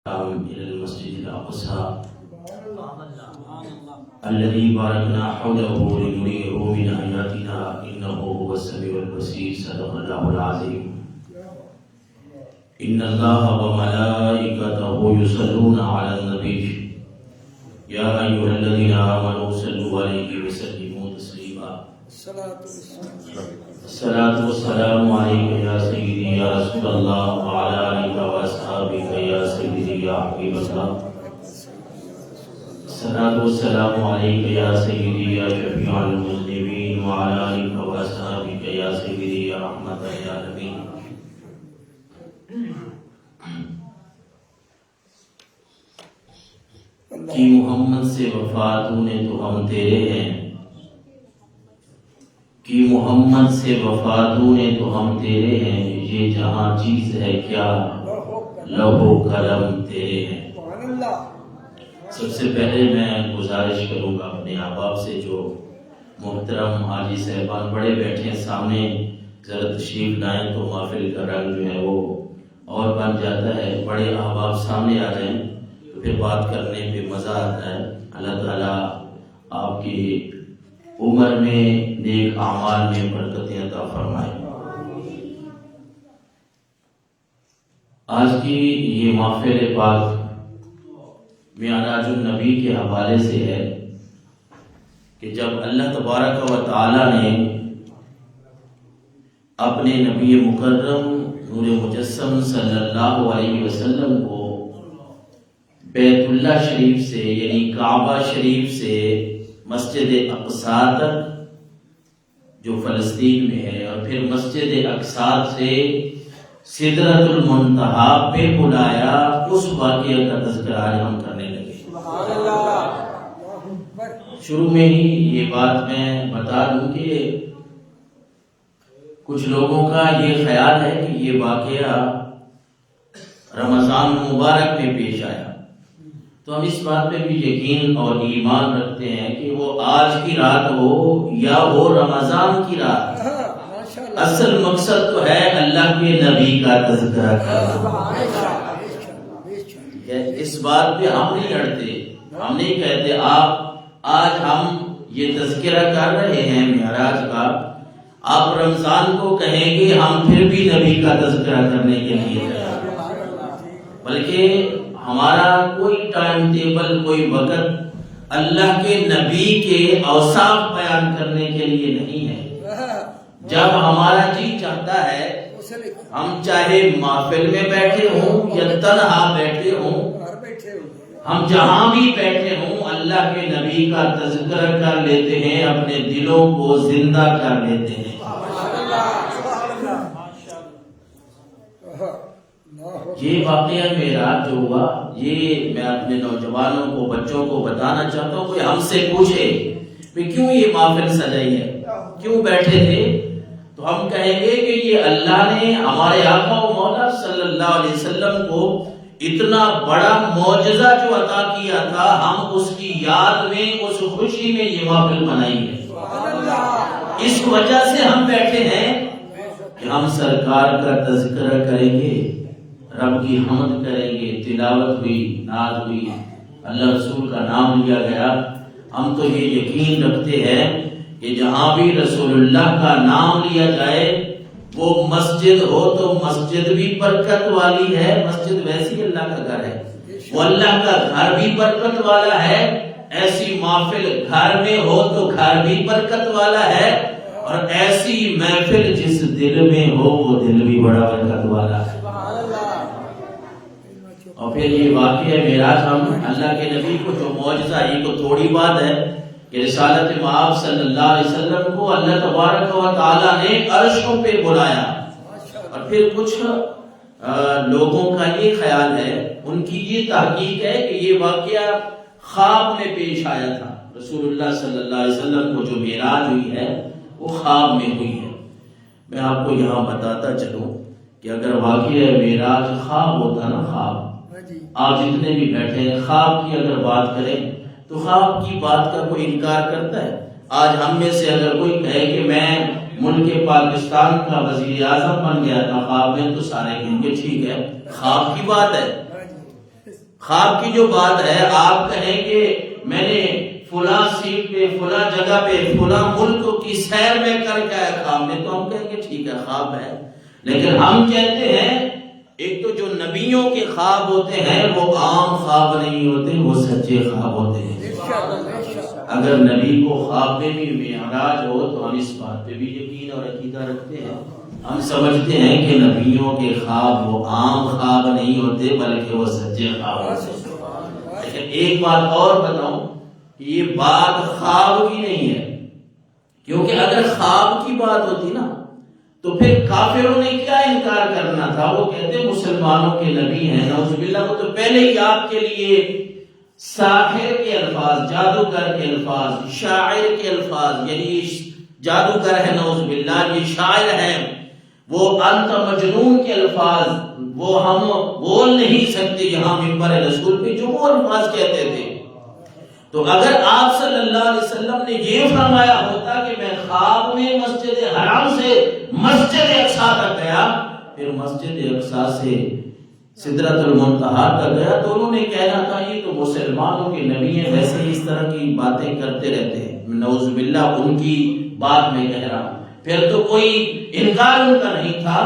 إلى المسجد الأقصى الذي باركنا حوله لنريه من آياتنا إنه هو السميع البصير. صدق الله العظيم. إن الله وملائكته يصلون على النبي يا أيها الذين آمنوا صلوا عليه وسلموا تسليما. الصلاة والسلام عليك يا سيدي يا رسول الله وعلى آلك وأصحابك يا سيدي يا حبيب الله. الصلاة والسلام عليك يا سيدي يا شفيع المذنبين وعلى آلك وأصحابك يا سيدي يا رحمة يا نبي. کہ محمد سے وفا تو نے تو ہم تیرے ہیں، کہ محمد سے وفا تو نے تو ہم تیرے ہیں، یہ جہاں چیز ہے کیا لوح و قلم تیرے ہیں. سب سے پہلے میں گزارش کروں گا اپنے احباب سے، جو محترم حاجی صاحبان بڑے بیٹھے ہیں سامنے، ذرا تشریف لائیں تو محفل کا رنگ جو ہے وہ اور بن جاتا ہے. بڑے احباب سامنے آ جائیں تو پھر بات کرنے پہ مزہ آتا ہے. اللہ تعالیٰ آپ کی عمر میں نیک اعمال میں برکتیں عطا فرمائے. آج کی یہ محفل پاک معراج النبی کے حوالے سے ہے کہ جب اللہ تبارک و تعالی نے اپنے نبی مکرم نور مجسم صلی اللہ علیہ وسلم کو بیت اللہ شریف سے یعنی کعبہ شریف سے مسجد اقصی تک جو فلسطین میں ہے، اور پھر مسجد اقصی سے سدرۃ المنتہا پہ بلایا، اس واقعے کا تذکرہ آج ہم کرنے لگے. شروع میں ہی یہ بات میں بتا دوں کہ کچھ لوگوں کا یہ خیال ہے کہ یہ واقعہ رمضان مبارک میں پیش آیا، تو ہم اس بات پہ بھی یقین اور ایمان رکھتے ہیں کہ وہ آج کی رات ہو یا وہ رمضان کی رات، اصل مقصد تو ہے اللہ کے نبی کا تذکرہ کرنا. اس بات پہ ہم نہیں لڑتے، ہم نہیں کہتے آج ہم یہ تذکرہ کر رہے ہیں معراج کا، آپ رمضان کو کہیں گے ہم پھر بھی نبی کا تذکرہ کرنے کے لیے تیار، بلکہ ہمارا کوئی ٹائم ٹیبل، کوئی وقت اللہ کے نبی کے اوصاف بیان کرنے کے لیے نہیں ہے. جب ہمارا جی چاہتا ہے، ہم چاہے محفل میں بیٹھے ہوں یا تنہا بیٹھے ہوں، ہم جہاں بھی بیٹھے ہوں اللہ کے نبی کا تذکرہ کر لیتے ہیں، اپنے دلوں کو زندہ کر لیتے ہیں. یہ واقعہ معراج جو ہوا، یہ میں اپنے نوجوانوں کو، بچوں کو بتانا چاہتا ہوں. کوئی ہم سے پوچھے کہ کیوں یہ محفل سجائی ہے، کیوں بیٹھے تھے، تو ہم کہیں گے کہ یہ اللہ نے ہمارے آقا و مولا صلی اللہ علیہ وسلم کو اتنا بڑا معجزہ جو عطا کیا تھا، ہم اس کی یاد میں، اس خوشی میں یہ محفل منائی ہے. اس وجہ سے ہم بیٹھے ہیں کہ ہم سرکار کا تذکرہ کریں گے، رب کی حمد کریں گے، تلاوت ہوئی، نعت ہوئی، اللہ رسول کا نام لیا گیا. ہم تو یہ یقین رکھتے ہیں کہ جہاں بھی رسول اللہ کا نام لیا جائے، وہ مسجد ہو تو مسجد بھی برکت والی ہے. مسجد ویسی اللہ کا گھر ہے، وہ اللہ کا گھر بھی برکت والا ہے. ایسی محفل گھر میں ہو تو گھر بھی برکت والا ہے، اور ایسی محفل جس دل میں ہو وہ دل بھی بڑا برکت والا ہے. اور پھر یہ واقعہ معراج، ہم اللہ کے نبی کو جو معجزہ، یہ کو تھوڑی بات ہے کہ رسالت مآب صلی اللہ علیہ وسلم کو اللہ تبارک و تعالیٰ نے عرشوں پہ بلایا. اور پھر کچھ لوگوں کا یہ خیال ہے، ان کی یہ تحقیق ہے کہ یہ واقعہ خواب میں پیش آیا تھا. رسول اللہ صلی اللہ علیہ وسلم کو جو معراج ہوئی ہے وہ خواب میں ہوئی ہے. میں آپ کو یہاں بتاتا چلوں کہ اگر واقعہ معراج خواب ہوتا نا، خواب، آپ جتنے بھی بیٹھے ہیں خواب کی اگر بات کریں تو خواب کی بات کا کوئی انکار کرتا ہے؟ آج ہم میں سے اگر کوئی کہے کہ میں ملک پاکستان کا وزیر اعظم بن گیا تھا خواب میں، تو سارے کہیں گے ٹھیک ہے، خواب کی بات ہے. خواب کی جو بات ہے، آپ کہیں کہ میں نے فلاں سیٹ پہ، فلاں جگہ پہ، فلاں ملک کی سیر میں کر کے آیا خواب میں، تو ہم کہیں گے ٹھیک ہے خواب ہے. لیکن ہم کہتے ہیں ایک تو جو نبیوں کے خواب ہوتے ہیں وہ عام خواب نہیں ہوتے، وہ سچے خواب ہوتے ہیں. اگر نبی کو خواب میں بھی معراج ہو تو ہم اس بات پہ بھی یقین اور عقیدہ رکھتے ہیں. ہم سمجھتے ہیں کہ نبیوں کے خواب وہ عام خواب نہیں ہوتے بلکہ وہ سچے خواب ہوتے ہیں. لیکن ایک بات اور بتاؤں کہ یہ بات خواب کی نہیں ہے، کیونکہ اگر خواب کی بات ہوتی نا تو پھر کافروں نے کیا انکار کرنا تھا؟ وہ کہتے مسلمانوں کے نبی ہیں نعوذ باللہ، وہ تو پہلے ہی آپ کے لیے ساحر کے الفاظ، جادوگر کے الفاظ، شاعر کے الفاظ، یعنی جادوگر ہے نعوذ باللہ، یہ شاعر ہے، وہ انت مجنون کے الفاظ وہ ہم بول نہیں سکتے یہاں منبر رسول پہ، جو وہ الفاظ کہتے تھے. تو اگر آپ صلی اللہ علیہ وسلم نے یہ فرمایا ہوتا کہ میں خواب میں مسجد حرام سے مسجد اقصی تک گیا، پھر مسجد اقصی سے سدرۃ المنتہا تک گیا، تو انہوں نے کہنا تھا یہ تو مسلمانوں کے نبی ہیں، ویسے ہی اس طرح کی باتیں کرتے رہتے ہیں. نعوذ باللہ ان کی بات میں کہہ رہا، پھر تو کوئی انکار ان کا نہیں تھا.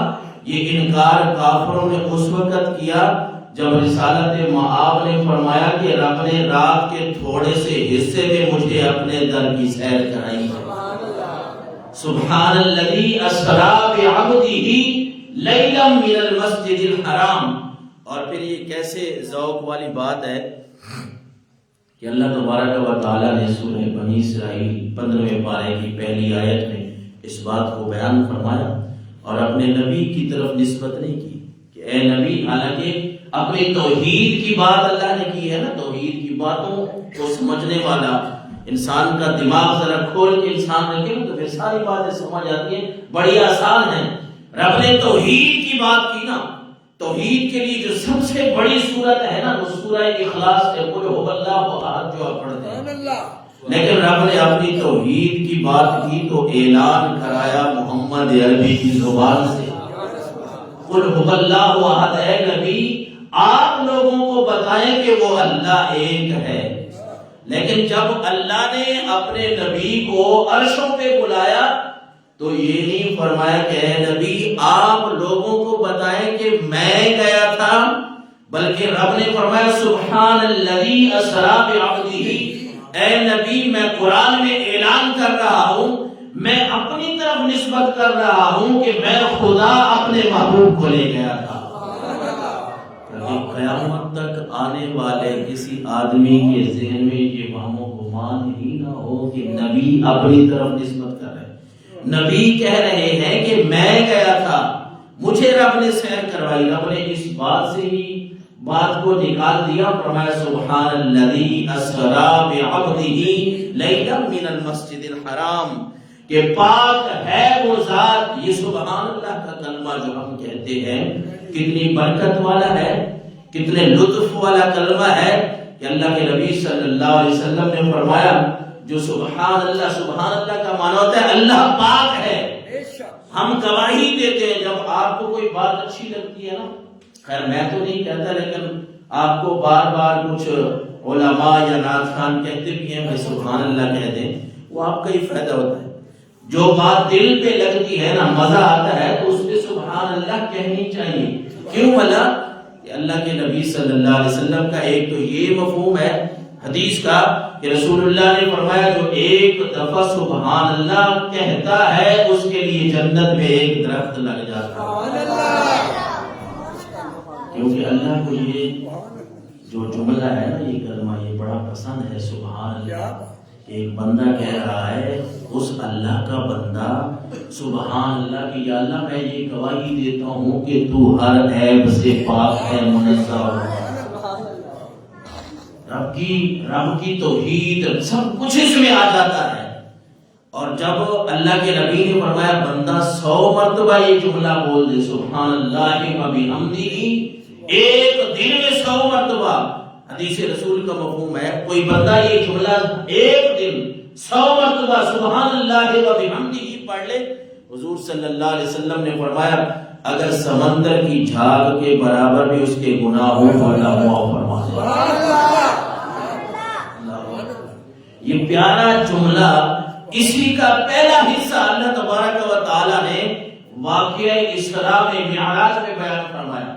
یہ انکار کافروں نے اس وقت کیا جب رسالت مآب نے فرمایا کہ رب نے رات کے تھوڑے سے حصے میں مجھے اپنے در کی سیر کرائی. سبحان الذی اسری بعبدہ لیلا من المسجد الحرام. اور پھر یہ کیسے ذوق والی بات ہے کہ اللہ تبارک و تعالیٰ نے سورہ بنی اسرائیل 15ویں پارے کی پہلی آیت میں اس بات کو بیان فرمایا اور اپنے نبی کی طرف نسبت نہیں کی کہ اے نبی، حالانکہ اپنی توحید کی بات اللہ نے کی ہے نا، توحید کی باتوں کو سمجھنے والا انسان کا دماغ ذرا کھول کے انسان رکھے تو پھر ساری باتیں سمجھ آتی ہیں، بڑی آسان ہیں. رب نے توحید کی بات کی نا، توحید کے لیے جو سب سے بڑی سورت ہے نا وہ سورہ اخلاص ہے، قل هو اللہ احد جو آپ پڑھتے ہیں. لیکن رب نے اپنی توحید کی بات کی تو اعلان کرایا محمد عربی کی زبان سے، قل هو اللہ احد، اے نبی آپ لوگوں کو بتائیں کہ وہ اللہ ایک ہے. لیکن جب اللہ نے اپنے نبی کو عرشوں پہ بلایا تو یہ نہیں فرمایا کہ اے نبی آپ لوگوں کو بتائیں کہ میں گیا تھا، بلکہ رب نے فرمایا سبحان الذی اسری بعبدہ، اے نبی میں قرآن میں اعلان کر رہا ہوں، میں اپنی طرف نسبت کر رہا ہوں کہ میں خدا اپنے محبوب کو لے گیا تھا. قیامت تک آنے والے کسی آدمی کے ذہن میں یہ وہم و گمان ہی نہ ہو کہ نبی اپنی طرف نسبت کر رہے ہیں. نبی کہہ رہے ہیں کہ میں گیا تھا، مجھے رب نے سیر کروائی. رب نے اس بات سے ہی بات کو نکال دیا، فرمایا سبحان الذی اسری بعبدہ لیلا من المسجد الحرام، کہ پاک ہے وہ ذات. یہ سبحان اللہ کا کلمہ جو ہم کہتے ہیں کتنی برکت والا ہے، کتنے لطف والا کلمہ ہے کہ اللہ کے نبی صلی اللہ علیہ وسلم نے فرمایا جو سبحان اللہ کا معنی ہوتا ہے اللہ پاک ہے. ہم گواہی دیتے ہیں جب آپ کو کوئی بات اچھی لگتی ہے نا، خیر میں تو نہیں کہتا لیکن آپ کو بار بار کچھ علماء یا نعت خوان کہتے بھی ہیں بھائی سبحان اللہ کہہ دیں، وہ آپ کا ہی فائدہ ہوتا ہے. جو بات دل پہ لگتی ہے نا، مزہ آتا ہے تو اس پہ سبحان اللہ کہنی چاہیے. کیوں بھلا؟ کہ اللہ کے نبی صلی اللہ علیہ وسلم کا ایک تو یہ مفہوم ہے حدیث کا کہ رسول اللہ نے فرمایا جو ایک دفعہ سبحان اللہ کہتا ہے اس کے لیے جنت میں ایک درخت لگ جاتا ہے. کیونکہ اللہ کو یہ جو جملہ ہے نا، یہ کلمہ یہ بڑا پسند ہے سبحان اللہ. ایک بندہ کہہ رہا ہے اس اللہ کا بندہ سبحان اللہ کہ یا اللہ میں یہ گواہی دیتا ہوں کہ تو ہر عیب سے پاک ہے، منزہ ہے. رب کی توحید سب کچھ اس میں آ جاتا ہے. اور جب اللہ کے نبی نے فرمایا بندہ 100 مرتبہ یہ جملہ بول دے سبحان اللہ و بحمدہ، ایک دن میں 100 مرتبہ، حدیث رسول کا مفہوم ہے کوئی بندہ یہ جملہ ایک دن 100 مرتبہ سبحان اللہ و بحمدہ پڑھ لے، حضور صلی اللہ علیہ وسلم نے فرمایا اگر سمندر کی جھاگ کے برابر بھی اس کے گناہ ہو تو اللہ معاف فرما دے. یہ پیارا جملہ اسی کا پہلا حصہ اللہ تبارک و تعالی نے واقعہ اسراء میں معراج میں بیان فرمایا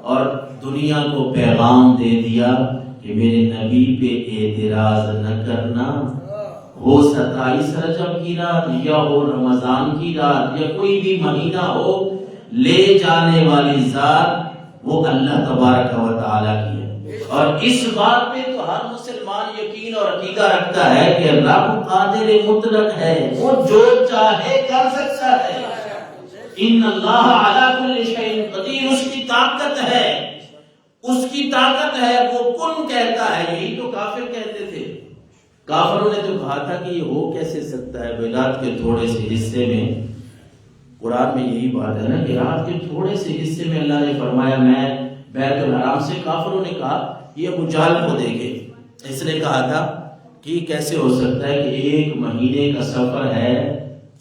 اور دنیا کو پیغام دے دیا کہ میرے نبی پہ اعتراض نہ کرنا. ہو 27 رجب کی رات یا ہو رمضان کی رات یا کوئی بھی مہینہ ہو، لے جانے والی ذات وہ اللہ تبارک و تعالی کی ہے. اور اس بات پہ تو ہر مسلمان یقین اور عقیدہ رکھتا ہے کہ رب قادر مطلق ہے، وہ جو چاہے کر سکتا ہے. ان اللہ علی کل شیء قدیر، اس کی طاقت ہے، اس کی طاقت ہے، وہ کن کہتا ہے. یہی تو کافر کہتے تھے. کافروں نے تو کہا تھا کہ یہ ہو کیسے سکتا ہے. رات کے تھوڑے سے حصے میں، قرآن میں یہی بات ہے نا کہ رات کے تھوڑے سے حصے میں اللہ نے فرمایا میں بیت الحرام سے. کافروں نے کہا یہ ابو جہل کو دیکھے، اس نے کہا تھا کہ یہ کیسے ہو سکتا ہے کہ ایک مہینے کا سفر ہے،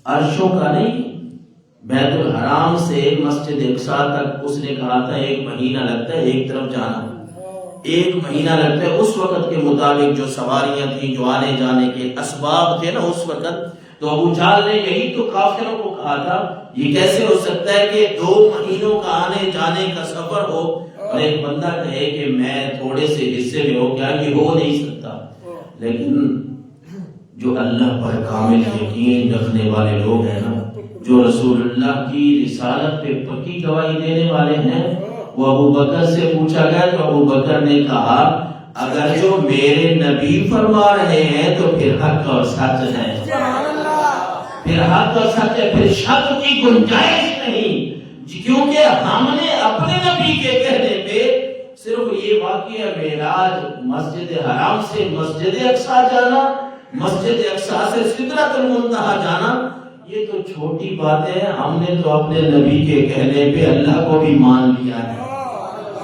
عرشوں کا نہیں، بیت الحرام سے مسجد اقصیٰ تک اس نے کہا تھا ایک مہینہ لگتا ہے ایک طرف جانا، ایک مہینہ لگتا ہے. اس وقت کے مطابق جو سواریاں تھیں، جو آنے جانے کے اسباب تھے نا اس وقت، تو ابو جہل نے یہی تو کافروں کو کہا تھا یہ کیسے ہو سکتا ہے کہ 2 مہینوں کا آنے جانے کا سفر ہو اور ایک بندہ کہے کہ میں تھوڑے سے حصے میں ہو. کیا یہ ہو نہیں سکتا. لیکن جو اللہ پر کامل یقین رکھنے والے لوگ ہیں نا، جو رسول اللہ کی رسالت پہ پکی گواہی دینے والے ہیں، وہ ابو بکر سے پوچھا گیا تو ابو بکر نے کہا اگر جو میرے نبی فرما رہے ہیں تو پھر حق اور سچ ہے، پھر حق اور سچ ہے، پھر شک کی گنجائش نہیں. کیونکہ ہم نے اپنے نبی کے کہنے پہ صرف یہ واقعہ معراج مسجد حرام سے مسجد اقصیٰ جانا، مسجد اقصیٰ سے سدرۃ المنتہا جانا، یہ تو چھوٹی بات ہے. ہم نے تو اپنے نبی کے کہنے پہ اللہ کو بھی مان لیا ہے.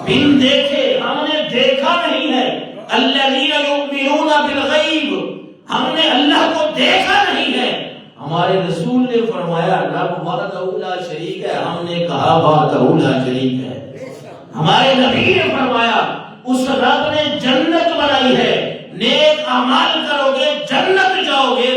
بن دیکھے، ہم نے دیکھا نہیں ہے. الذین یؤمنون بالغیب، ہم نے اللہ کو دیکھا نہیں ہے. ہمارے رسول نے فرمایا رب وحدہ لا شریک ہے، ہم نے کہا وحدہ لا شریک ہے. ہمارے نبی نے فرمایا اس رب نے جنت بنائی ہے، نیک اعمال کرو گے جنت جاؤ گے.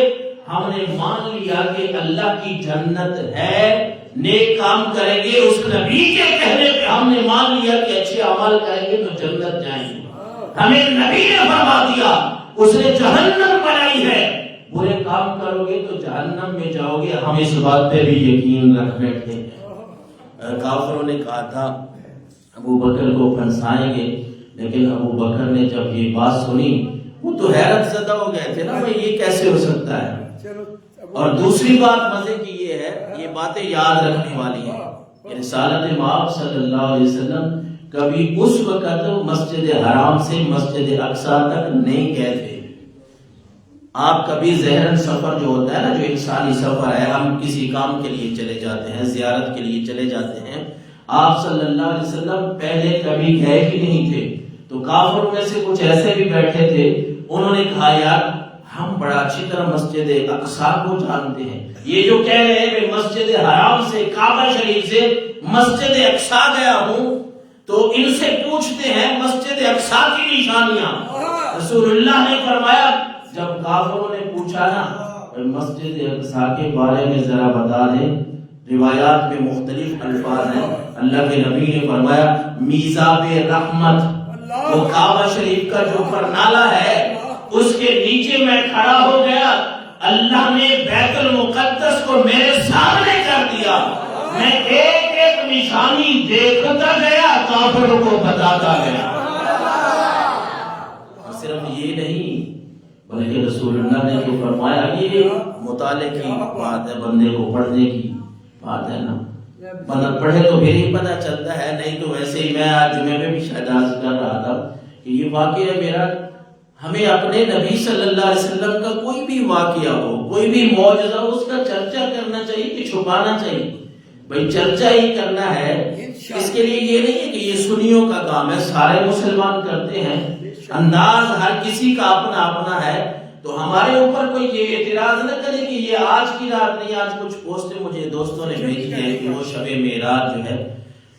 ہم نے مان لیا کہ اللہ کی جنت ہے، نیک کام کریں گے اس نبی کے کہنے پہ ہم نے مان لیا کہ اچھے عمل کریں گے تو جنت جائیں گے. ہمیں نبی نے فرما دیا اس نے جہنم بنائی ہے، برے کام کرو گے تو جہنم میں جاؤ گے. ہم اس بات پہ بھی یقین رکھ بیٹھے ہیں. کافروں نے کہا تھا ابو بکر کو پھنسائیں گے، لیکن ابو بکر نے جب یہ بات سنی وہ تو حیرت زدہ ہو گئے تھے نا، یہ کیسے ہو سکتا ہے. اور دوسری بات مزے کی یہ ہے، یہ باتیں یاد رکھنے والی ہیں کہ رسالت مآب صلی اللہ علیہ وسلم کبھی اس وقت مسجد حرام سے مسجد اقصیٰ تک نہیں گئے تھے. آپ کبھی ذہن سفر جو ہوتا ہے نا، جو انسانی سفر ہے، ہم کسی کام کے لیے چلے جاتے ہیں، زیارت کے لیے چلے جاتے ہیں. آپ صلی اللہ علیہ وسلم پہلے کبھی گئے ہی نہیں تھے. تو کافروں میں سے کچھ ایسے بھی بیٹھے تھے، انہوں نے کہا یار ہم بڑا اچھی طرح مسجد اقصیٰ کو جانتے ہیں. یہ جو کہہ رہے ہیں کہ مسجد حرام سے کعبہ شریف سے مسجد اقصیٰ گیا ہوں، تو ان سے پوچھتے ہیں مسجد اقصیٰ کی نشانیاں. رسول اللہ نے فرمایا جب کافروں نے پوچھا نا مسجد اقصیٰ کے بارے میں ذرا بتا دیں، روایات میں مختلف الفاظ ہیں. اللہ کے نبی نے فرمایا میزاب رحمت، وہ کعبہ شریف کا جو پرنالہ ہے اس کے نیچے میں کھڑا ہو گیا. اللہ نے بیت المقدس کو میرے سامنے کر دیا، میں ایک ایک نشانی دیکھتا گیا، کافروں کو بتاتا گیا. صرف یہ نہیں بلکہ رسول اللہ نے جو فرمایا یہ مطالعے کی بات ہے، بندے کو پڑھنے کی بات ہے نا. بندہ پڑھے تو پھر ہی پتہ چلتا ہے، نہیں تو ویسے ہی میں آج جمعے میں بھی شاید عرض کر رہا تھا کہ یہ واقعہ میرا، ہمیں اپنے نبی صلی اللہ علیہ وسلم کا کوئی بھی واقعہ ہو، کوئی بھی معجزہ ہو، اس کا چرچا کرنا چاہیے کہ چھپانا چاہیے. بھائی چرچا ہی کرنا ہے. اس کے لیے یہ نہیں ہے کہ یہ سنیوں کا کام ہے، سارے مسلمان کرتے ہیں، انداز ہر کسی کا اپنا اپنا ہے. تو ہمارے اوپر کوئی یہ اعتراض نہ کرے کہ یہ آج کی رات نہیں. آج کچھ پوسٹیں مجھے دوستوں نے بھیجی ہیں کہ وہ شب معراج جو ہے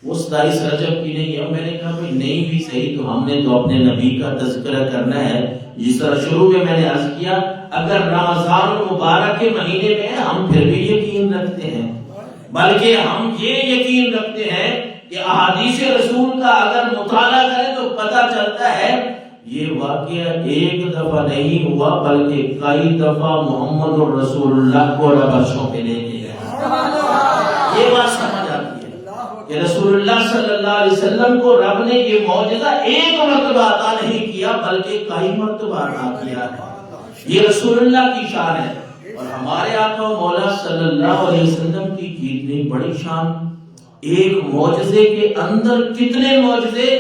وہ 27 رجب کی نہیں ہے. اور میں نے کہا بھائی نہیں بھی صحیح، تو ہم نے تو اپنے نبی کا تذکرہ کرنا ہے. جس طرح شروع میں نے عرض کیا، اگر رمضان المبارک کے مہینے میں ہم پھر بھی یقین رکھتے ہیں، بلکہ ہم یہ یقین رکھتے ہیں کہ احادیث رسول کا اگر مطالعہ کریں تو پتہ چلتا ہے یہ واقعہ ایک دفعہ نہیں ہوا بلکہ کئی دفعہ محمد رسول اللہ کو رب عرشوں پہ لے کے گئے. یہ بات سمجھ آتی ہے کہ رسول اللہ صلی اللہ علیہ وسلم کو رب نے یہ معجزہ ایک مرتبہ عطا نہیں کیا بلکہ کئی مرتبہ عطا کیا ہے. یہ رسول اللہ کی شان ہے. اور ہمارے آقا و مولا صلی اللہ علیہ وسلم کی کتنی بڑی شان. ایک معجزے کے اندر کتنے معجزے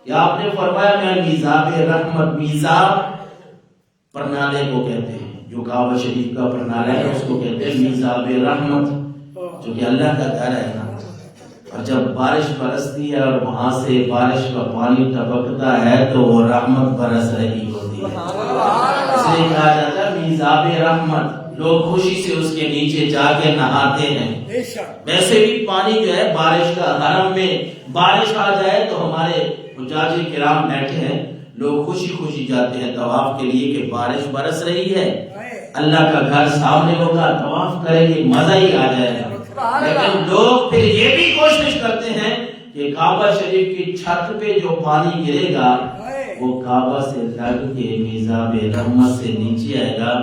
کہ آپ نے فرمایا میں میزاب رحمت، میزاب پرنالے کو کہتے ہیں، جو کعبہ شریف کا پرنالہ ہے اس کو کہتے ہیں میزاب رحمت، جو کہ اللہ کا گھر ہے نا. اور جب بارش برستی ہے اور وہاں سے بارش کا پانی ٹپکتا ہے تو وہ رحمت برس رہی ہوتی ہے. اس لیے کہا جاتا ہے میزاب رحمت. لوگ خوشی سے اس کے نیچے جا کے نہاتے ہیں. ویسے بھی پانی جو ہے بارش کا، حرم میں بارش آ جائے تو ہمارے حجاج کرام بیٹھے ہیں، لوگ خوشی خوشی جاتے ہیں طواف کے لیے کہ بارش برس رہی ہے، اللہ کا گھر سامنے ہوگا، طواف کریں گے، مزہ ہی آ جائے گا. لیکن لوگ پھر یہ بھی کوشش کرتے ہیں کہ کعبہ شریف کی چھت پہ جو پانی گرے گا وہ کعبہ سے لگ کے میزاب رحمت سے نیچے آئے گا.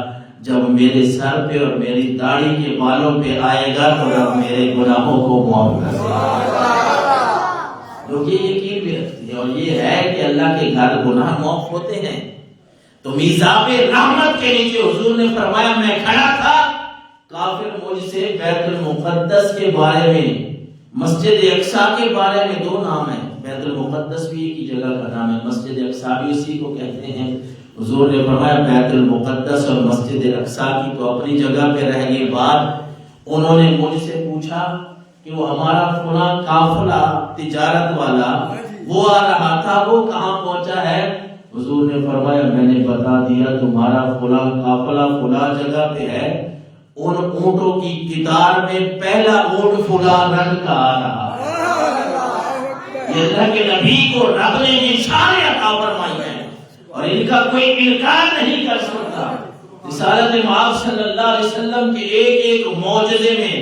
جب میرے سر پہ اور میری داڑھی کے بالوں پہ آئے گا تو رب میرے گناہوں کو معاف کر دے گا. لوگ یہ یقین بھی رکھتے ہیں اور یہ ہے کہ اللہ کے گھر گناہ معاف ہوتے ہیں. تو میزاب رحمت کے نیچے حضور نے فرمایا میں کھڑا تھا، کافر مجھ سے بیت المقدس کے بارے میں، مسجد اقصی کے بارے میں، دو نام ہیں، بیت المقدس بھی ایک ہی جگہ کا نام ہے، مسجد اقصی بھی اسی کو کہتے ہیں. حضور نے فرمایا بیت المقدس اور مسجد اقصی کی تو اپنی جگہ پہ رہ گئی بات. انہوں نے مجھ سے پوچھا کہ وہ ہمارا فلاں قافلہ تجارت والا وہ آ رہا تھا، وہ کہاں پہنچا ہے؟ حضور نے فرمایا میں نے بتا دیا تمہارا فلاں قافلہ فلاں جگہ پہ ہے، ان اونٹوں کی قطار میں پہلا اونٹ فلاں رنگ کا آ رہا ہے. یہ اللہ کے نبی کو رب نے یہ شان عطا فرمائی ہے اور ان کا کوئی انکار نہیں کر سکتا. رسالت مآب صلی اللہ علیہ وسلم کے ایک ایک معجزے میں،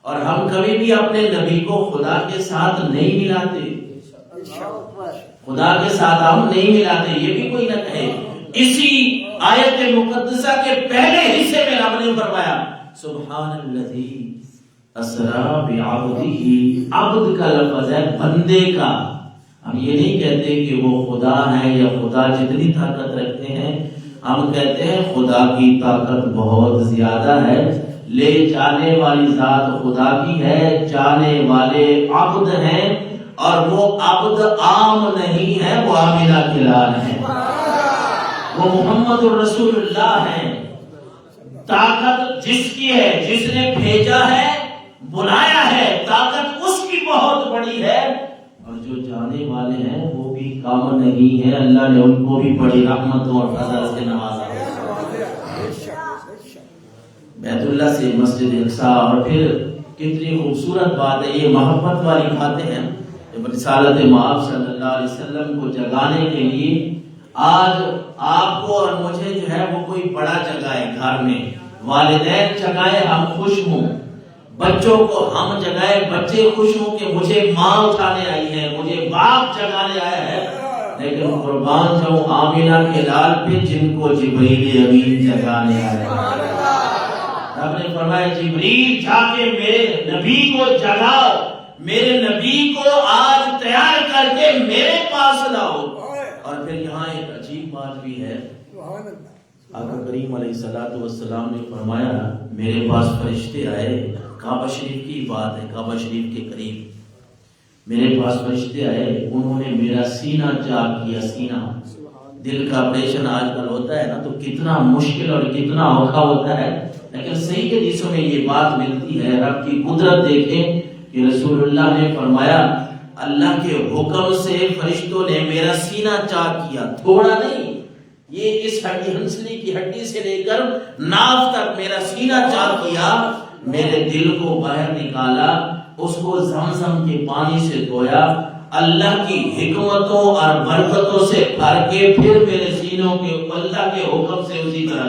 اور ہم کبھی بھی اپنے نبی کو خدا کے ساتھ نہیں ملاتے، خدا کے ساتھ ہم نہیں ملاتے، یہ بھی کوئی نہ کہے. اسی آیت مقدسہ کے پہلے حصے میں رب نے فرمایا سبحان الذی اسرا بعبدہ، عبد کا لفظ ہے بندے کا. ہم یہ نہیں کہتے کہ وہ خدا ہے یا خدا جتنی طاقت رکھتے ہیں، ہم کہتے ہیں خدا کی طاقت بہت زیادہ ہے، لے جانے والی ذات خدا کی ہے، جانے والے عبد ہیں، اور وہ عبد عام نہیں ہے، وہ عاملہ کلال ہے، وہ محمد الرسول اللہ ہیں. طاقت جس کی ہے، جس نے بھیجا ہے، بلایا ہے، طاقت اس کی بہت بڑی ہے. اور جو جانے والے ہیں وہ بھی کم نہیں ہے، اللہ نے ان کو بھی بڑی رحمتوں اور فضل سے نوازا ہے. بیت اللہ سے مسجد اقصی، اور پھر کتنی خوبصورت بات ہے، یہ محبت والی باتیں ہیں. رسالت مآب صلی اللہ علیہ وسلم کو جگانے کے لیے آج آپ کو اور مجھے جو ہے وہ کوئی بڑا جگائے، گھر میں والدین جگائے ہم خوش ہوں، بچوں کو ہم جگائے بچے خوش ہوں کہ مجھے ماں اٹھانے آئی ہے، مجھے باپ جگانے آیا ہے. لیکن قربان جاؤں آمینہ کے لال پہ جن کو جبریل امین جگانے آیا. رب نے فرمایا جبریل جا کے میرے نبی کو جگاؤ، میرے نبی کو آج تیار کر کے میرے پاس لاؤ. اور پھر یہاں ایک عجیب بات بھی ہے، آقا کریم علیہ السلام نے فرمایا میرے پاس فرشتے آئے، کعبہ شریف کی بات ہے، کعبہ شریف کے قریب میرے پاس فرشتے آئے، انہوں نے میرا سینہ چاک کیا. سینہ، دل کا آپریشن آج کل ہوتا ہے نا تو کتنا مشکل اور کتنا اوکھا ہوتا ہے، لیکن صحیح حدیثوں میں یہ بات ملتی ہے. رب کی قدرت دیکھیں کہ رسول اللہ نے فرمایا اللہ کے حکم سے فرشتوں نے میرا سینہ چاک کیا، تھوڑا نہیں، یہ اس ہنسلی کی ہڈی سے لے کر ناف تک میرا سینہ چاک کیا، میرے دل کو باہر نکالا، اس کو زمزم کے پانی سے دھویا، اللہ کی حکمتوں اور برکتوں سے بھر کے پھر میرے سینوں کے اللہ کے حکم سے اسی طرح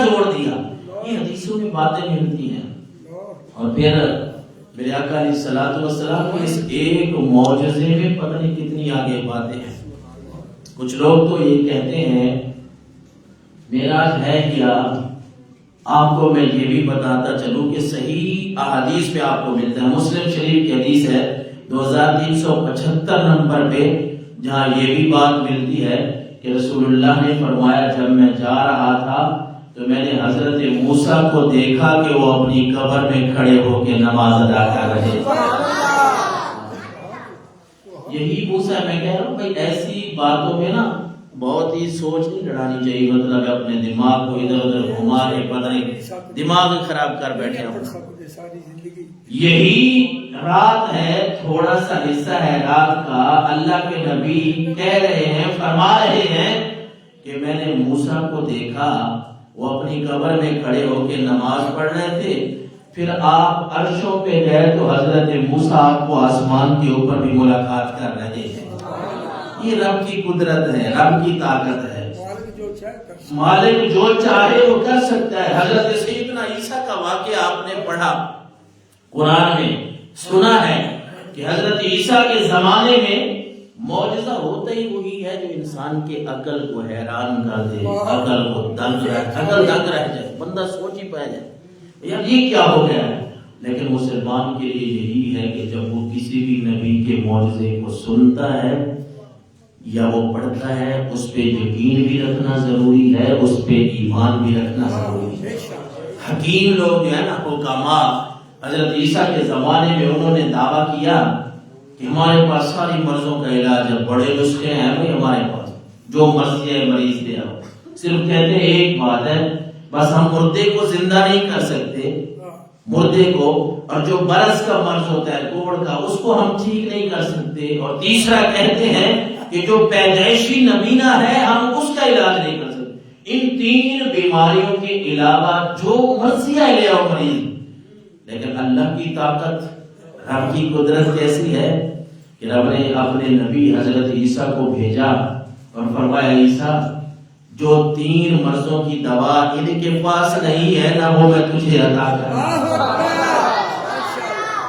جوڑ دیا۔ یہ حدیثوں میں باتیں ملتی ہیں۔ اور پھر میرے آقا علیہ الصلوۃ والسلام کو اس ایک معجزے میں پتہ نہیں کتنی آگے باتیں ہیں۔ کچھ لوگ تو یہ کہتے ہیں معراج ہے کیا؟ آپ کو میں یہ بھی بتاتا چلوں کہ صحیح احادیث میں آپ کو ملتا ہے۔ مسلم شریف کی حدیث ہے 2375 نمبر پہ، جہاں یہ بھی بات ملتی ہے کہ رسول اللہ نے فرمایا جب میں جا رہا تھا تو میں نے حضرت موسیٰ کو دیکھا کہ وہ اپنی قبر میں کھڑے ہو کے نماز ادا کر رہے تھے۔ یہی موسیٰ، میں کہہ رہا ہوں بھائی ایسی باتوں میں نا بہت ہی سوچ نہیں لڑانی چاہیے، مطلب اپنے دماغ کو ادھر ادھر گھما کے پتہ نہیں دماغ خراب کر بیٹھے ہوں۔ یہی رات ہے، تھوڑا سا حصہ ہے رات کا، اللہ کے نبی کہہ رہے ہیں، فرما رہے ہیں کہ میں نے موسیٰ کو دیکھا وہ اپنی قبر میں کھڑے ہو کے نماز پڑھ رہے تھے، پھر آپ عرشوں پہ گئے تو حضرت موسیٰ آپ کو آسمان کے اوپر بھی ملاقات کر رہے ہیں۔ یہ رب کی قدرت ہے، رب کی طاقت ہے، مالک جو چاہے وہ کر سکتا ہے۔ حضرت سیدنا عیسیٰ کا واقعہ آپ نے پڑھا، قرآن میں سنا ہے کہ حضرت عیسیٰ کے زمانے میں معجزہ ہوتا ہی وہی ہے جو انسان کے عقل کو حیران کر دے، عقل کو دنگ رہ جائے، بندہ سوچ ہی پائے جائے یار یہ کیا ہو گیا ہے۔ لیکن مسلمان کے لیے یہی ہے کہ جب وہ کسی بھی نبی کے معجزے کو سنتا ہے یا وہ پڑھتا ہے، اس پہ یقین بھی رکھنا ضروری ہے، اس پہ ایمان بھی رکھنا ضروری ہے۔ حکیم لوگ جو ہے نا، حکما، حضرت عیسیٰ کے زمانے میں انہوں نے دعویٰ کیا کہ ہمارے پاس ساری مرضوں کا علاج ہے، بڑے نسخے ہیں بھائی ہمارے پاس، جو مرضی ہے مریض دے آؤ۔ صرف کہتے ہیں ایک بات ہے، بس ہم مردے کو زندہ نہیں کر سکتے، مردے کو، اور جو برس کا مرض ہوتا ہے کوڑ کا، اس کو ہم ٹھیک نہیں کر سکتے، اور تیسرا کہتے ہیں کہ جو پیدائشی نمینہ ہے ہم اس کا علاج نہیں کر سکتے۔ ان تین بیماریوں کے علاوہ جو مرضی ہے لے آؤ مریض۔ لیکن اللہ کی طاقت، رب کی قدرت کیسی ہے کہ رب نے اپنے نبی حضرت عیسیٰ کو بھیجا اور فرمایا عیسیٰ جو تین مرضوں کی دوا ان کے پاس نہیں ہے نہ وہ میں تجھے عطا کروں۔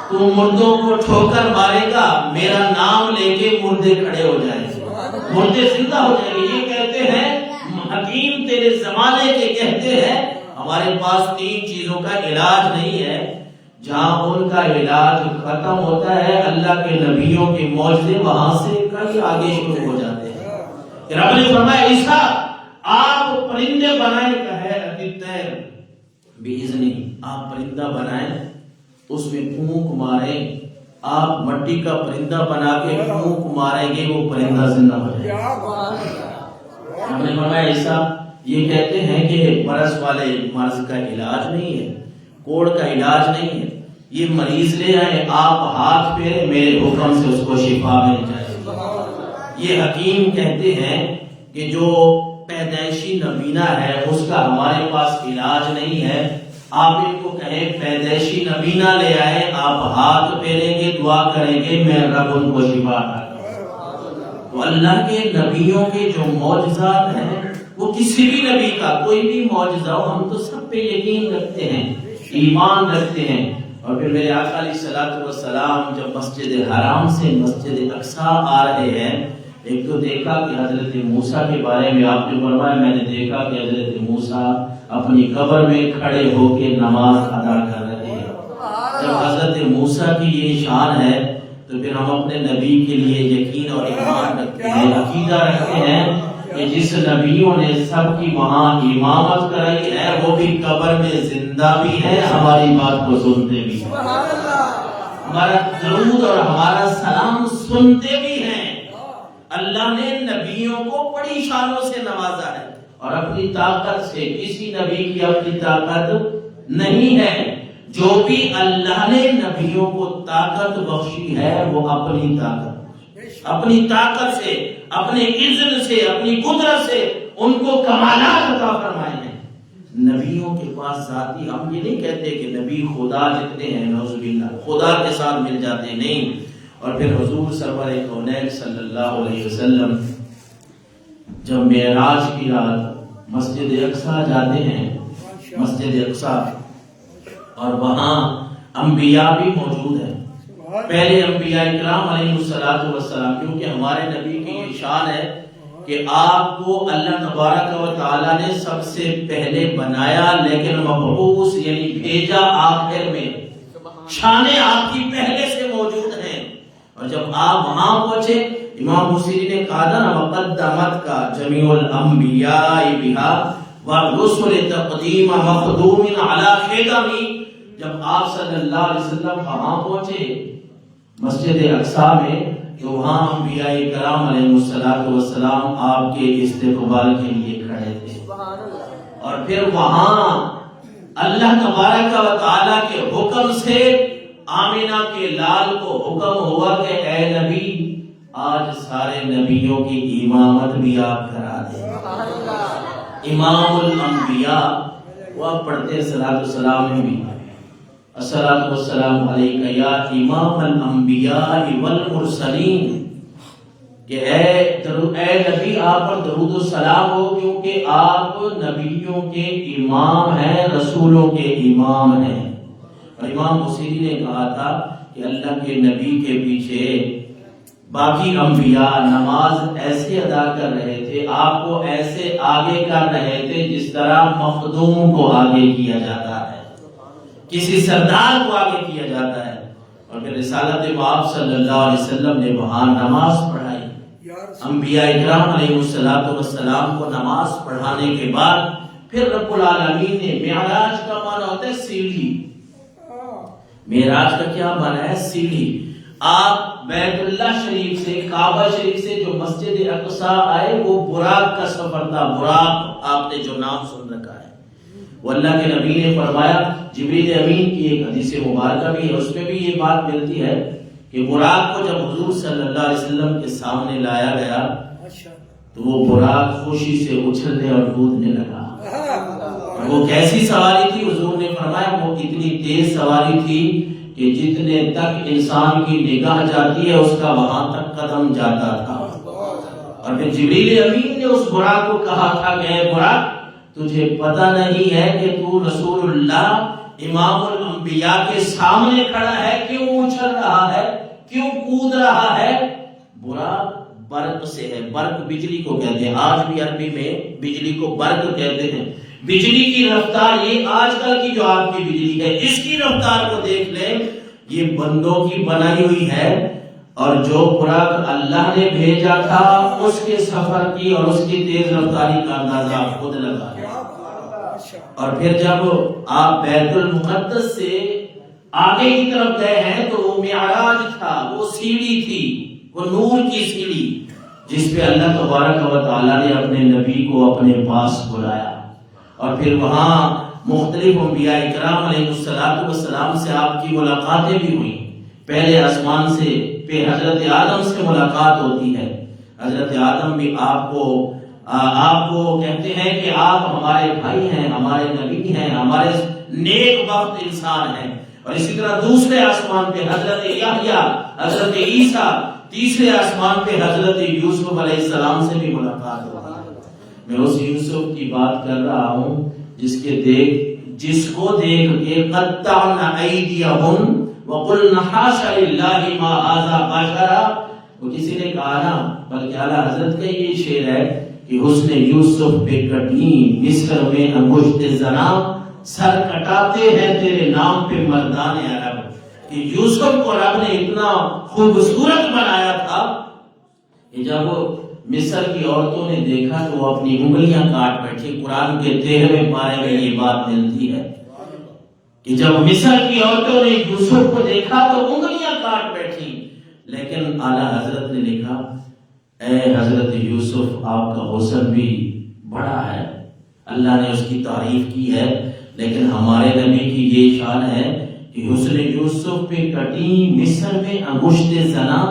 تو مردوں کو ٹھوکر مارے گا، میرا نام لے کے مردے کھڑے ہو جائیں گے، مردے زندہ ہو جائیں گے۔ یہ کہتے ہیں حکیم تیرے زمانے کے کہتے ہیں ہمارے پاس تین چیزوں کا علاج نہیں ہے، جہاں ان کا علاج ختم ہوتا ہے اللہ کے نبیوں کے معجزے وہاں سے کئی آگے شروع ہو جاتے ہیں۔ رب نے فرمایا عیسیٰ آپ پرندے بنائیں، بِإِذْنِهِ، آپ پرندہ بنائیں، اس میں پھونک ماریں، آپ مٹی کا پرندہ بنا کے پھونک ماریں گے وہ پرندہ زندہ ہو جائے گا۔ رب نے فرمایا عیسیٰ یہ کہتے ہیں کہ برس والے مرض کا علاج نہیں ہے، کوڑ کا علاج نہیں ہے، یہ مریض لے آئے، آپ ہاتھ پھیرے، میرے حکم سے اس کو شفا مل جائے گی۔ یہ حکیم کہتے ہیں کہ جو پیدائشی نمینہ ہے اس کا ہمارے پاس علاج نہیں ہے، آپ ان کو کہیں پیدائشی نمینہ لے آئے، آپ ہاتھ پھیریں گے، دعا کریں گے، میں رب ان کو شفا عطا کروں۔ تو اللہ کے نبیوں کے جو معجزات ہیں وہ کسی بھی نبی کا کوئی بھی معجزہ ہو ہم تو سب پہ یقین رکھتے ہیں، ایمان رکھتے ہیں۔ اور پھر میرے آقا علیہ الصلوۃ والسلام جب مسجد حرام سے مسجد اقصیٰ آ رہے ہیں، ایک تو دیکھا کہ حضرت موسیٰ کے بارے میں آپ نے فرمایا میں نے دیکھا کہ حضرت موسیٰ اپنی قبر میں کھڑے ہو کے نماز ادا کر رہے ہیں۔ جب حضرت موسیٰ کی یہ شان ہے تو پھر ہم اپنے نبی کے لیے یقین اور ایمان رکھتے ہیں، عقیدہ رکھتے ہیں کہ جس نبیوں نے سب کی وہاں امامت کرائی ہے وہ بھی قبر میں زندہ بھی ہے، ہماری بات کو سنتے بھی ہیں، ہمارا درود اور ہمارا سلام سنتے بھی ہیں۔ اللہ نے نبیوں کو بڑی شانوں سے نوازا ہے اور اپنی طاقت سے، کسی نبی کی اپنی طاقت نہیں ہے، جو بھی اللہ نے نبیوں کو طاقت بخشی ہے وہ اپنی طاقت، اپنی طاقت سے، اپنے اذن سے، اپنی قدرت سے ان کو کمالات عطا فرمائے ہیں۔ نبیوں کے پاس ذاتی، ہم یہ نہیں کہتے کہ نبی خدا جتنے ہیں نعوذ باللہ خدا کے ساتھ مل جاتے، نہیں۔ اور پھر حضور سرور کونین صلی اللہ علیہ وسلم جب معراج کی رات مسجد اقصی جاتے ہیں، مسجد اقصی، اور وہاں انبیاء بھی موجود ہیں، پہلے انبیاء اکرام علیہ السلام، کیونکہ ہمارے نبی کی یہ شان ہے کہ آپ کو اللہ تبارک و تعالیٰ نے سب سے پہلے بنایا، لیکن مبعوث یعنی بھیجا آخر میں، شانیں آپ کی پہلے سے موجود ہیں۔ اور جب آپ وہاں پہنچے، امام بصیری نے کہا نا وقدمت کا جمیع الانبیاء بہا والرسل تقدیم مخدوم علی خدمی، جب آپ صلی اللہ علیہ وسلم وہاں پہنچے مسجد اقصی میں، تو وہاں انبیاء کرام علیہ السلام آپ کے استقبال کے لیے کھڑے تھے۔ اور پھر وہاں اللہ تبارک و تعالیٰ کے حکم سے آمینہ کے لال کو حکم ہوا کہ اے نبی آج سارے نبیوں کی امامت بھی آپ کرا دیں، امام الانبیاء۔ وہ آپ پڑھتے ہیں صلاۃ والسلام میں بھی، الصلاۃ والسلام علیک یا امام الانبیاء والمرسلین، کہ اے نبی آپ پر درود و سلام ہو، کیونکہ آپ نبیوں کے امام ہیں، رسولوں کے امام ہیں۔ اور امام بصیری نے کہا تھا کہ اللہ کے نبی کے پیچھے باقی انبیاء نماز ایسے ادا کر رہے تھے، آپ کو ایسے آگے کر رہے تھے جس طرح مخدوم کو آگے کیا جاتا ہے، کسی سردار کو آگے کیا جاتا ہے۔ اور پھر رسالت پاک صلی اللہ علیہ وسلم نے وہاں نماز پڑھائی، انبیاء اکرام علیہ السلام کو نماز پڑھانے کے بعد پھر رب العالمین نے، معراج کا معنی ہوتا ہے سیڑھی، معراج کا کیا معنی ہے؟ سیڑھی۔ آپ بیت اللہ شریف سے، کعبہ شریف سے جو مسجد اقصی آئے وہ براق کا سفر تھا، براق آپ نے جو نام سن رکھا ہے، وہ اللہ کے نبی نے فرمایا، جبریل امین کی ایک حدیث مبارکہ بھی ہے، اس میں بھی یہ بات ملتی ہے کہ براق کو جب حضور صلی اللہ علیہ وسلم کے سامنے لایا گیا تو وہ براق خوشی سے اچھلنے اور کودنے لگا۔ وہ کیسی سواری تھی؟ حضور نے فرمایا وہ اتنی تیز سواری تھی کہ جتنے تک انسان کی نگاہ جاتی ہے اس کا وہاں تک قدم جاتا تھا۔ اور پھر جبریل امین نے اس براق کو کہا تھا کہ اے براق، تجھے پتہ نہیں ہے کہ تو رسول اللہ امام الانبیاء کے سامنے کھڑا ہے، کیوں اچھل رہا ہے، کیوں کود رہا ہے؟ براق برق سے ہے، برق بجلی کو کہتے ہیں، آج بھی عربی میں بجلی کو برق کہتے ہیں۔ بجلی کی رفتار، یہ آج کل کی جو آپ کی بجلی ہے، اس کی رفتار کو دیکھ لیں، یہ بندوں کی بنائی ہوئی ہے، اور جو براق اللہ نے بھیجا تھا اس کے سفر کی اور اس کی تیز رفتاری کا اندازہ آپ خود لگا۔ اور پھر جب آپ بیت المقدس سے آگے کی طرف گئے ہیں تو وہ معراج تھا، وہ سیڑھی تھی، وہ نور کی سیڑھی جس پہ اللہ تبارک و تعالیٰ نے اپنے نبی کو اپنے پاس بلایا۔ اور پھر وہاں مختلف انبیاء اکرام علیہ السلام سے آپ کی ملاقاتیں بھی ہوئی۔ پہلے آسمان سے پہ حضرت آدم سے ملاقات ہوتی ہے، حضرت آدم بھی آپ کو کہتے ہیں کہ آپ ہمارے بھائی ہیں، ہمارے نبی ہیں، ہمارے نیک بخت انسان ہیں۔ اور اسی طرح دوسرے آسمان پہ حضرت یحییٰ، حضرت عیسیٰ، تیسرے آسمان پہ حضرت یوسف علیہ السلام سے بھی ملاقات ہوتی ہے۔ میں اس یوسف کی بات کر رہا ہوں جس کو دیکھ کے قطعنا ایدیہم وقلنا حاشا للہ ما ھذا بشرا، وہ کسی نے کہا نا، بلکہ اعلیٰ حضرت کا یہ شعر ہے کہ حسن یوسف پہ کٹی مصر میں انگشت زنا، سر کٹاتے ہیں تیرے نام پہ مردان عرب، کہ یوسف کو رب نے اتنا خوبصورت بنایا تھا کہ جب مصر کی عورتوں نے دیکھا تو وہ اپنی انگلیاں کاٹ بیٹھی۔ قرآن کے 13ویں پارے میں یہ بات ملتی ہے کہ جب مصر کی عورتوں نے یوسف کو دیکھا تو انگلیاں کاٹ بیٹھی، لیکن اعلیٰ حضرت نے لکھا اے حضرت یوسف آپ کا حسن بھی بڑا ہے، اللہ نے اس کی تعریف کی ہے، لیکن ہمارے نبی کی یہ شان ہے کہ حسن یوسف پہ کٹی مصر میں انگشت زنا،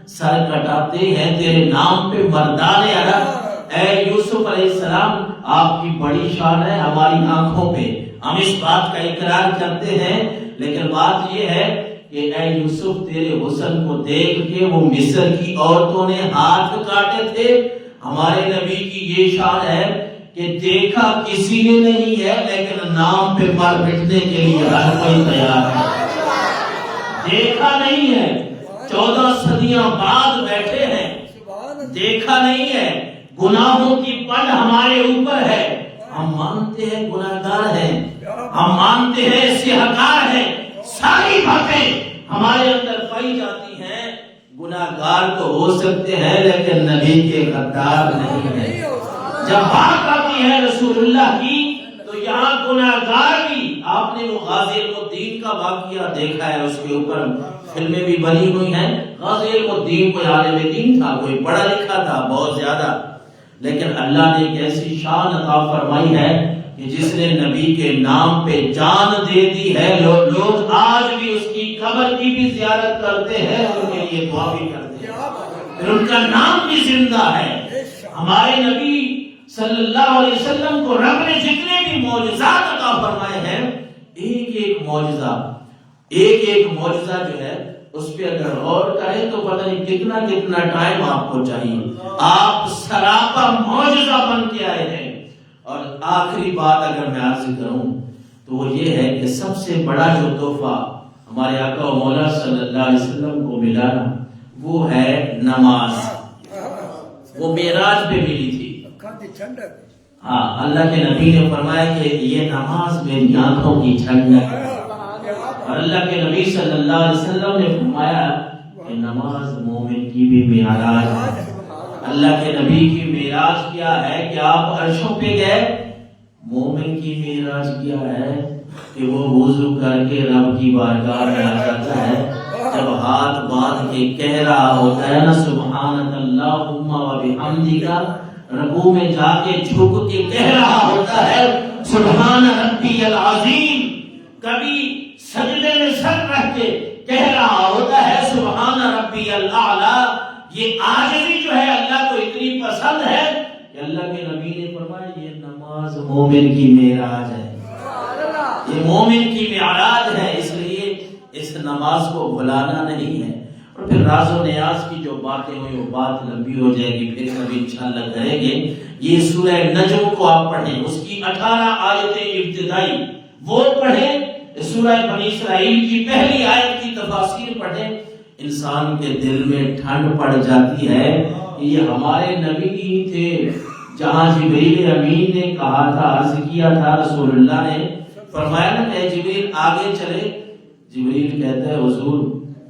سر کٹاتے ہیں تیرے نام پہ مردان عرب۔ اے یوسف علیہ السلام آپ کی بڑی شان ہے ہماری آنکھوں پہ، ہم اس بات کا اقرار کرتے ہیں، لیکن بات یہ ہے کہ اے یوسف تیرے حسن کو دیکھ کے وہ مصر کی عورتوں نے ہاتھ کاٹے تھے، ہمارے نبی کی یہ شان ہے کہ دیکھا کسی نے نہیں ہے لیکن نام پہ مر مٹنے کے لیے ہر کوئی تیار ہے۔ دیکھا نہیں ہے، 14 صدیاں بعد بیٹھے ہیں، دیکھا نہیں ہے، گناہوں کی پن ہمارے اوپر ہے، ہم مانتے ہیں گناہگار ہیں، ہم مانتے ہیں سیاہکار ہیں، ساری باتیں ہمارے اندر پائی جاتی ہیں، گناہگار تو ہو سکتے ہیں لیکن نبی کے غدار نہیں ہیں۔ جب بات آتی ہے رسول اللہ کی تو یہاں گناہگار بھی، آپ نے وہ غازی الدین کا واقعہ دیکھا ہے، اس کے اوپر فلمیں بھی بنی ہوئی ہیں۔ غازی الدین کوئی عالم دین تھا، کوئی پڑھا لکھا تھا بہت زیادہ، لیکن اللہ نے ایک ایسی شان عطا فرمائی ہے کہ جس نے نبی کے نام پہ جان دے دی ہے، لوگ آج بھی اس کی قبر کی بھی زیارت کرتے ہیں، ان کے لیے دعا بھی کرتے ہیں، پھر ان کا نام بھی زندہ ہے۔ ہمارے نبی صلی اللہ علیہ وسلم کو رب نے جتنے بھی معجزات عطا فرمائے ہیں، ایک ایک معجزہ جو ہے اس پہ اگر غور کریں تو پتہ نہیں کتنا ٹائم آپ کو چاہیے، آپ سراپا معجزہ بن کے آئے ہیں۔ اور آخری بات اگر میں عرض کروں تو وہ یہ ہے کہ سب سے بڑا جو تحفہ ہمارے آقا و مولا صلی اللہ علیہ وسلم کو ملا وہ ہے نماز، وہ معراج پہ ملی تھی۔ ہاں، اللہ کے نبی نے فرمایا کہ یہ نماز میری آنکھوں کی ٹھنڈک ہے، اور اللہ کے نبی صلی اللہ علیہ وسلم نے فرمایا کہ نماز مومن کی بھی معراج ہے۔ اللہ کے نبی کی معراج کیا ہے کہ آپ عرشوں پہ گئے، مومن کی معراج کیا ہے کہ وہ وضو کر کے رب کی بارگاہ میں آ جاتا ہے، جب ہاتھ باندھ کے کہہ رہا ہوتا ہے نا سبحانک اللہم و بحمدک، رکوع میں جا کے جھک کے کہہ رہا ہوتا ہے سبحان ربی العظیم، کبھی سجدے میں سر رکھ کے کہہ رہا ہوتا ہے سبحان ربی الاعلی۔ یہ عاجزی جو ہے اللہ کو اتنی پسند ہے کہ اللہ کے نبی نے فرمایا یہ نماز مومن کی معراج ہے، یہ مومن کی معراج ہے، اس لیے اس نماز کو بھلانا نہیں ہے۔ اور پھر راز و نیاز کی جو باتیں ہوئی وہ بات لمبی ہو جائے گی، پھر کبھی انشاءاللہ کریں گے۔ یہ سورہ نجم کو آپ پڑھیں، اس کی 18 آیتیں ابتدائی وہ پڑھیں، سورہ بنی اسرائیل کی پہلی آیت کی تفاسیر پڑھیں، انسان کے دل میں ٹھنڈ پڑ جاتی ہے کہ یہ ہمارے نبی ہی تھے۔ جہاں جبریل امین نے کہا تھا، عرض کیا تھا، رسول اللہ نے فرمایا نا کہ جبریل آگے چلے، جبریل کہتا ہے حضور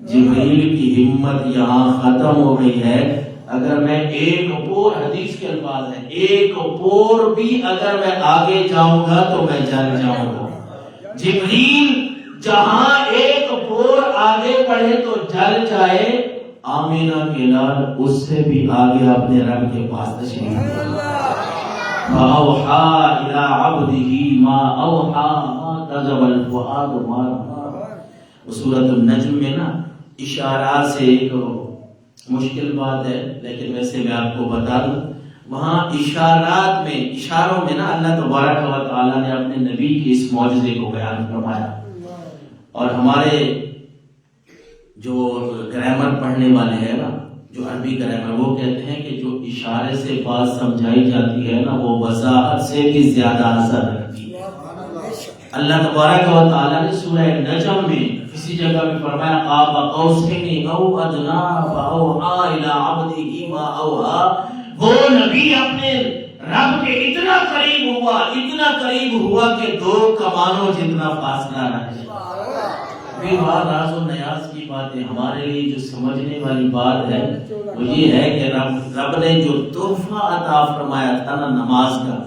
جبریل کی ہمت یہاں ختم ہو گئی ہے، اگر میں ایک پور، حدیث کے الفاظ ہیں، ایک پور بھی اگر میں آگے جاؤں گا تو میں جل جاؤں گا۔ جبریل جہاں ایک پور آگے بڑھے تو جل جائے، آمینہ کے لال اس سے بھی آگے اپنے رب کے پاس تشریف لے۔ فَأَوْحَا إِلَىٰ عَبْدِهِ مَا أَوْحَا مَا كَذَبَ الْفُؤَادُ مَا رَأَىٰ۔ سورۃ النجم میں نا اشارات سے ایک مشکل بات ہے، لیکن ویسے میں آپ کو بتا دوں، وہاں اشارات میں، اشاروں میں نا اللہ تبارک و تعالیٰ نے اپنے نبی کی اس معجزے کو بیان فرمایا۔ اور ہمارے جو گرامر پڑھنے والے ہیں نا، جو عربی گرامر، وہ کہتے ہیں کہ جو اشارے سے بات سمجھائی جاتی ہے نا وہ وضاحت سے بھی زیادہ اثر رکھتی ہے۔ اللہ تبارک و تعالیٰ نے سورہ نجم میں کسی جگہ میں فرمایا قاب قوسین او ادنی فاوحی الی عبدہ ما اوحی، وہ نبی اپنے رب کے اتنا قریب ہوا کہ 2 کمانوں جتنا فاصلہ رکھ لیا۔ راز و نیاز کی باتیں ہمارے لیے جو سمجھنے والی بات ہے وہ یہ ہے کہ رب نے جو تحفہ عطا فرمایا تھا نا نماز کا،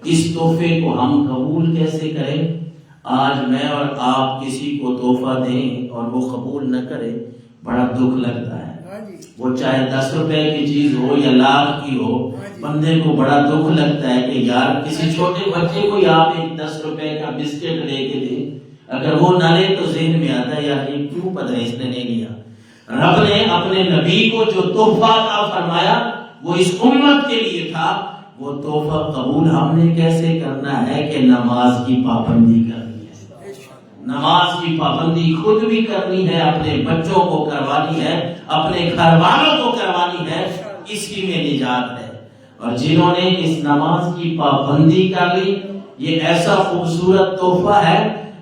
اس تحفے کو ہم قبول کیسے کریں؟ آج میں اور آپ کسی کو تحفہ دیں اور وہ قبول نہ کرے، بڑا دکھ لگتا ہے۔ وہ چاہے 10 روپے کی چیز ہو یا لاکھ کی ہو، بندے کو بڑا دکھ لگتا ہے کہ یار کسی چھوٹے بچے کو آپ ایک 10 روپے کا بسکٹ لے کے دیں، اگر وہ نہ لے تو ذہن میں آتا ہے یار یہ کیوں پتہ ہے اس نے نہیں لیا۔ رب نے اپنے نبی کو جو تحفہ عطا فرمایا وہ اس امت کے لیے تھا، وہ تحفہ قبول ہم نے کیسے کرنا ہے کہ نماز کی پابندی کرنی ہے، نماز کی پابندی خود بھی کرنی ہے، اپنے بچوں کو کروانی ہے، اپنے گھر والوں کو کروانی ہے، اسی میں نجات ہے۔ اور جنہوں نے اس نماز کی پابندی کر لی، یہ ایسا خوبصورت تحفہ ہے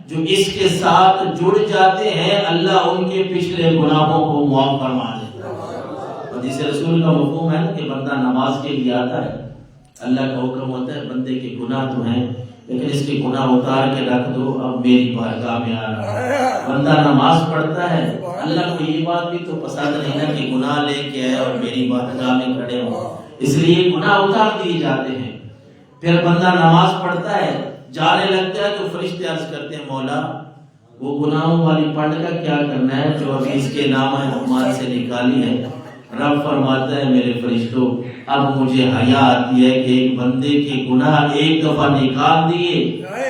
جو اس کے ساتھ جڑ جاتے ہیں، اللہ ان کے پچھلے گناہوں کو معاف فرما دیتا ہے۔ اور جسے رسول کا مفہوم ہے کہ بندہ نماز کے لیے آتا ہے، اللہ کا حکم ہوتا ہے بندے کے گناہ تو ہیں لیکن اس کے گناہ اتار کے رکھ دو، اب میری بارگاہ میں آ رہا ہے۔ بندہ نماز پڑھتا ہے، اللہ کو یہ بات بھی تو پسند نہیں نا کہ گناہ لے کے آئے اور میری بارگاہ میں کھڑے ہوں، اس لیے گناہ اتار دیے جاتے ہیں۔ پھر بندہ نماز پڑھتا ہے، جانے لگتا ہے تو فرشتے عرض کرتے ہیں مولا وہ گناہوں والی پڑھ کا کیا کرنا ہے جو ابھی اس کے نام اعمال سے نکالی ہے؟ رب فرماتا ہے میرے فرشتوں اب مجھے حیا آتی ہے کہ ایک بندے کے گناہ ایک دفعہ نکال دیے،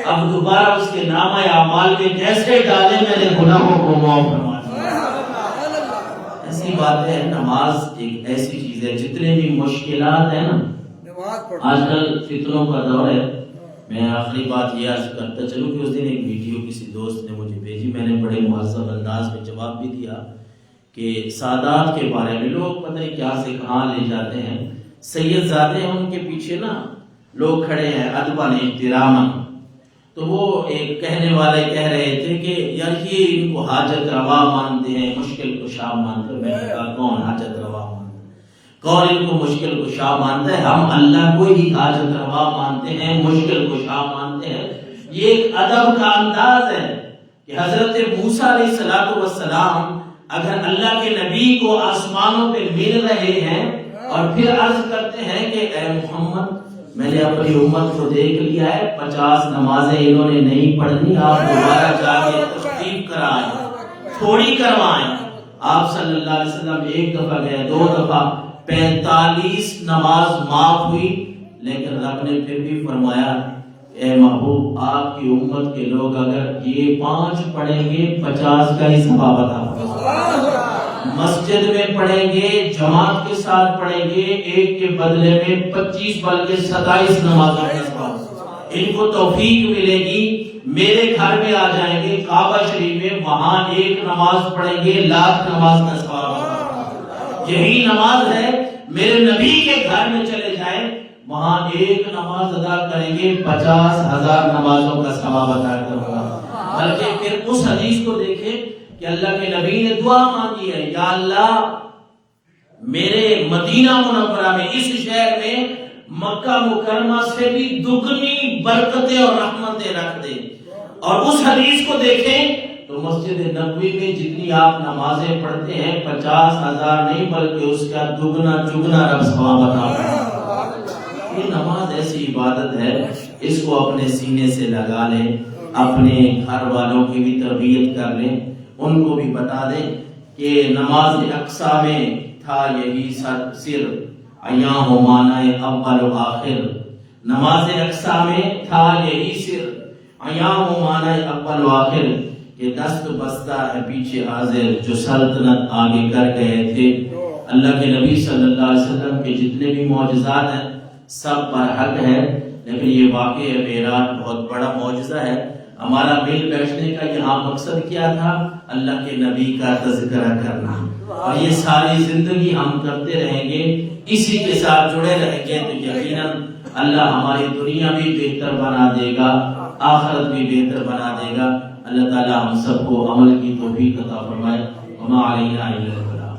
اب دوبارہ اس کے نام اعمال میں کیسے ڈالے، میرے گناہوں کو معاف فرما دیا۔ ایسی بات ہے، نماز ایک ایسی چیز ہے، جتنے بھی مشکلات ہیں نا، آج کل فتنوں کا دور ہے۔ میں آخری بات یہ عرض کرتا چلوں کہ اس دن ایک ویڈیو کسی دوست نے مجھے بھیجی، میں نے بڑے مہذب انداز میں جواب بھی دیا کہ سادات کے بارے میں لوگ پتہ نہیں کیا سے کہاں لے جاتے ہیں، سید زادے ہیں ان کے پیچھے نا لوگ کھڑے ہیں ادباً احتراماً، تو وہ ایک کہنے والے کہہ رہے تھے کہ یار یہ ان کو حاجت روا مانتے ہیں، مشکل کشا مانتے ہیں۔ میں نے کہا کون حاجت روا مانتے ہیں، کون ان کو مشکل کشا مانتا ہے؟ ہم اللہ کو ہی حاجت روا مانتے ہیں، مشکل کشا مانتے ہیں۔ یہ ایک ادب کا انداز ہے کہ حضرت موسیٰ علیہ السلام اگر اللہ کے نبی کو آسمانوں پہ مل رہے ہیں اور پھر عرض کرتے ہیں کہ اے محمد میں نے اپنی امت کو دیکھ لیا ہے، 50 نمازیں انہوں نے نہیں پڑھنی، آپ دوبارہ جا کے تخفیف کرائیں، تھوڑی کروائیں۔ آپ صلی اللہ علیہ وسلم ایک دفعہ گئے، 2 دفعہ، 45 نماز معاف ہوئی، لیکن رب نے پھر بھی فرمایا اے محبوب آپ کی امت کے لوگ اگر یہ 5 پڑھیں گے 50 کا ہی ثواب عطا ہوگا۔ مسجد میں پڑھیں گے، جماعت کے ساتھ پڑھیں گے، ایک کے بدلے میں 25 بلکہ 27 نمازوں کا ثواب۔ ان کو توفیق ملے گی، میرے گھر میں آ جائیں گے کعبہ شریف میں، وہاں ایک نماز پڑھیں گے 1,00,000 نماز کا ثواب۔ یہی نماز ہے، میرے نبی کے گھر میں چلے جائیں، وہاں ایک نماز ادا کریں گے 50,000 نمازوں کا ثواب عطا کروں گا۔ بلکہ پھر اس حدیث کو دیکھیں کہ اللہ کے نبی نے دعا مانگی ہے، یا اللہ میرے مدینہ منورہ میں، اس شہر میں مکہ مکرمہ سے بھی دگنی برکتیں اور رحمتیں رکھ دے۔ اور اس حدیث کو دیکھیں تو مسجد نبوی میں جتنی آپ نمازیں پڑھتے ہیں 50,000 نہیں بلکہ اس کا دگنا چگنا رب ثواب عطا فرمائے۔ یہ نماز ایسی عبادت ہے، اس کو اپنے سینے سے لگا لیں، اپنے گھر والوں کی بھی تربیت کر لیں، ان کو بھی بتا دیں کہ نماز اقصا میں تھا یہی سر ایام و معنی اول و آخر، نماز اقصا میں تھا یہی سر ایام و معنی اول و آخر، کہ دست بستہ ہے پیچھے حاضر جو سلطنت آگے کر گئے تھے۔ اللہ کے نبی صلی اللہ علیہ وسلم کے جتنے بھی معجزات ہیں سب پر حق ہے، لیکن یہ واقعہ معراج بہت بڑا معجزہ ہے۔ ہمارا مل بیٹھنے کا یہاں مقصد کیا تھا؟ اللہ کے نبی کا تذکرہ کرنا، اور یہ ساری زندگی ہم کرتے رہیں گے، اسی کے ساتھ جڑے رہیں گے تو یقیناً اللہ ہماری دنیا بھی بہتر بنا دے گا، آخرت بھی بہتر بنا دے گا۔ اللہ تعالیٰ ہم سب کو عمل کی توفیق عطا فرمائے۔ وما علینا الا البلاغ۔